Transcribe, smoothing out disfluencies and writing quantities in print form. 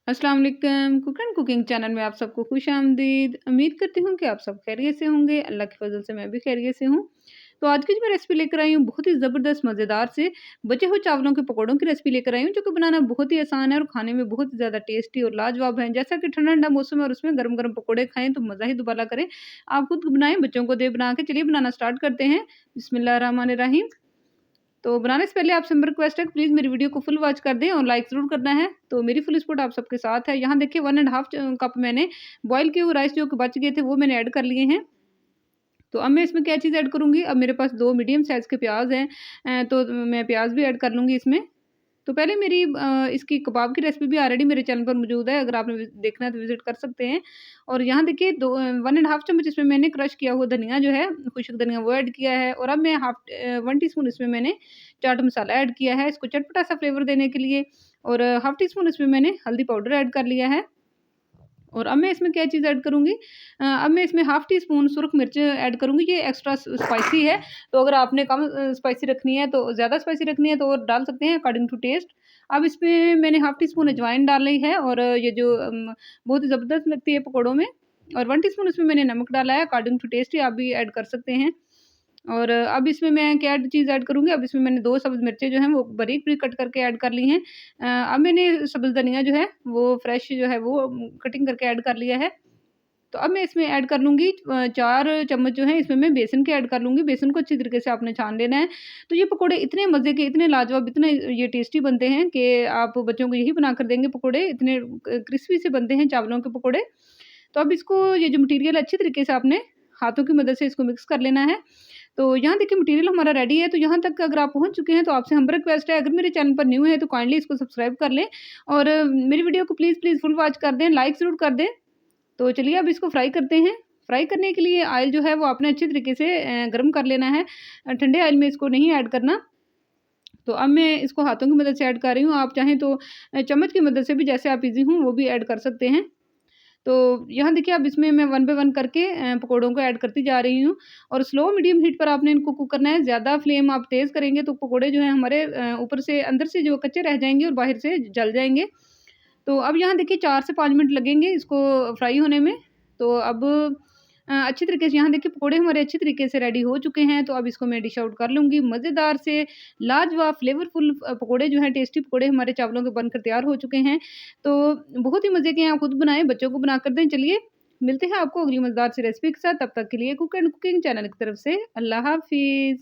अस्सलाम वालेकुम। Cook and cooking channel में आप सबको खुश आमदीद। उम्मीद करती हूँ कि आप सब खैरियत से होंगे। अल्लाह के फजल से मैं भी खैरियत से हूँ। तो आज की जो मैं रेसिपी लेकर आई हूँ बहुत ही ज़बरदस्त मज़ेदार से बचे हुए चावलों के पकौड़ों की रेसिपी लेकर आई हूँ, जो कि बनाना बहुत ही आसान है और खाने में बहुत ही ज़्यादा टेस्टी और लाजवाब है। जैसा कि ठंडा ठंडा मौसम है और उसमें गर्म गर्म पकौड़े खाएं तो मज़ा ही दुबाला करें। आप खुद बनाएं, बच्चों को दे बना के। चलिए बनाना स्टार्ट करते हैं। बिस्मिल्लाह रहमान रहीम। तो बनाने से पहले आपसे मेरी रिक्वेस्ट है कि प्लीज़ मेरी वीडियो को फुल वॉच कर दें और लाइक ज़रूर करना है। तो मेरी फुल सपोर्ट आप सबके साथ है। यहाँ देखिए 1 1/2 कप मैंने बॉयल किए हुए राइस जो कि बच गए थे वो मैंने ऐड कर लिए हैं। तो अब मैं इसमें क्या चीज़ ऐड करूँगी, अब मेरे पास 2 मीडियम साइज़ के प्याज़ हैं। तो मैं प्याज़ भी ऐड कर लूँगी इसमें। तो पहले मेरी इसकी कबाब की रेसिपी भी ऑलरेडी मेरे चैनल पर मौजूद है, अगर आपने देखना है तो विज़िट कर सकते हैं। और यहाँ देखिए 1 1/2 चम्मच इसमें मैंने क्रश किया हुआ धनिया जो है, खुश्क धनिया वो ऐड किया है। और अब मैं 1 टीस्पून इसमें मैंने चाट मसाला ऐड किया है, इसको चटपटा सा फ्लेवर देने के लिए। और हाफ़ टीस्पून इसमें मैंने हल्दी पाउडर ऐड कर लिया है। और अब मैं इसमें क्या चीज़ ऐड करूँगी, अब मैं इसमें हाफ़ टी स्पून सुरख मिर्च ऐड करूँगी। ये एक्स्ट्रा स्पाइसी है, तो अगर आपने कम स्पाइसी रखनी है तो ज़्यादा स्पाइसी रखनी है तो और डाल सकते हैं अकॉर्डिंग टू टेस्ट। अब इसमें मैंने हाफ़ टी स्पून अजवाइन डाली है और ये जो बहुत ही ज़बरदस्त लगती है पकौड़ों में। और 1 टीस्पून इसमें मैंने नमक डाला है, अकॉर्डिंग टू टेस्ट ही आप भी ऐड कर सकते हैं। और अब इसमें मैं क्या चीज़ ऐड करूँगी, अब इसमें मैंने 2 सब्ज़ मिर्चें जो हैं वो बारीक-बारीक कट करके ऐड कर ली हैं। अब मैंने सब्ज़ धनिया जो है वो फ्रेश जो है वो कटिंग करके ऐड कर लिया है। तो अब मैं इसमें ऐड कर लूँगी 4 चम्मच जो है इसमें मैं बेसन के ऐड कर लूँगी। बेसन को अच्छी तरीके से आपने छान लेना है। तो ये पकोड़े इतने मज़े के, इतने लाजवाब, इतने ये टेस्टी बनते हैं कि आप बच्चों को यही बनाकर देंगे पकोड़े, इतने क्रिस्पी से बनते हैं चावलों के पकोड़े। तो अब इसको, ये जो मटीरियल अच्छी तरीके से आपने हाथों की मदद से इसको मिक्स कर लेना है। तो यहाँ देखिए मटीरियल हमारा रेडी है, तो यहाँ तक अगर आप पहुँच चुके हैं तो आपसे हम्बल रिक्वेस्ट है, अगर मेरे चैनल पर न्यू है तो काइंडली इसको सब्सक्राइब कर लें और मेरी वीडियो को प्लीज़ प्लीज़ फुल वॉच कर दें, लाइक ज़रूर कर दें। तो चलिए अब इसको फ्राई करते हैं। फ्राई करने के लिए ऑयल जो है वो आपने अच्छी तरीके से गर्म कर लेना है। ठंडे ऑयल में इसको नहीं ऐड करना। तो अब मैं इसको हाथों की मदद से ऐड कर रही हूँ, आप चाहें तो चम्मच की मदद से भी, जैसे आप ईज़ी हों वो भी ऐड कर सकते हैं। तो यहाँ देखिए अब इसमें मैं 1 बाय 1 करके पकौड़ों को ऐड करती जा रही हूँ। और स्लो मीडियम हीट पर आपने इनको कुक करना है। ज़्यादा फ्लेम आप तेज़ करेंगे तो पकौड़े जो हैं हमारे ऊपर से अंदर से जो कच्चे रह जाएँगे और बाहर से जल जाएँगे। तो अब यहाँ देखिए 4 से 5 मिनट लगेंगे इसको फ्राई होने में। तो अब अच्छी तरीके से यहाँ देखिए पकौड़े हमारे अच्छी तरीके से रेडी हो चुके हैं। तो अब इसको मैं डिश आउट कर लूँगी। मज़ेदार से लाजवाब फ्लेवरफुल पकौड़े जो हैं, टेस्टी पकौड़े हमारे चावलों के बनकर तैयार हो चुके हैं। तो बहुत ही मज़े के हैं, आप खुद बनाएँ, बच्चों को बनाकर दें। चलिए मिलते हैं आपको अगली मज़ेदार सी रेसिपी के साथ। तब तक के लिए कुक एंड कुकिंग चैनल की तरफ से अल्लाह हाफ़िज़।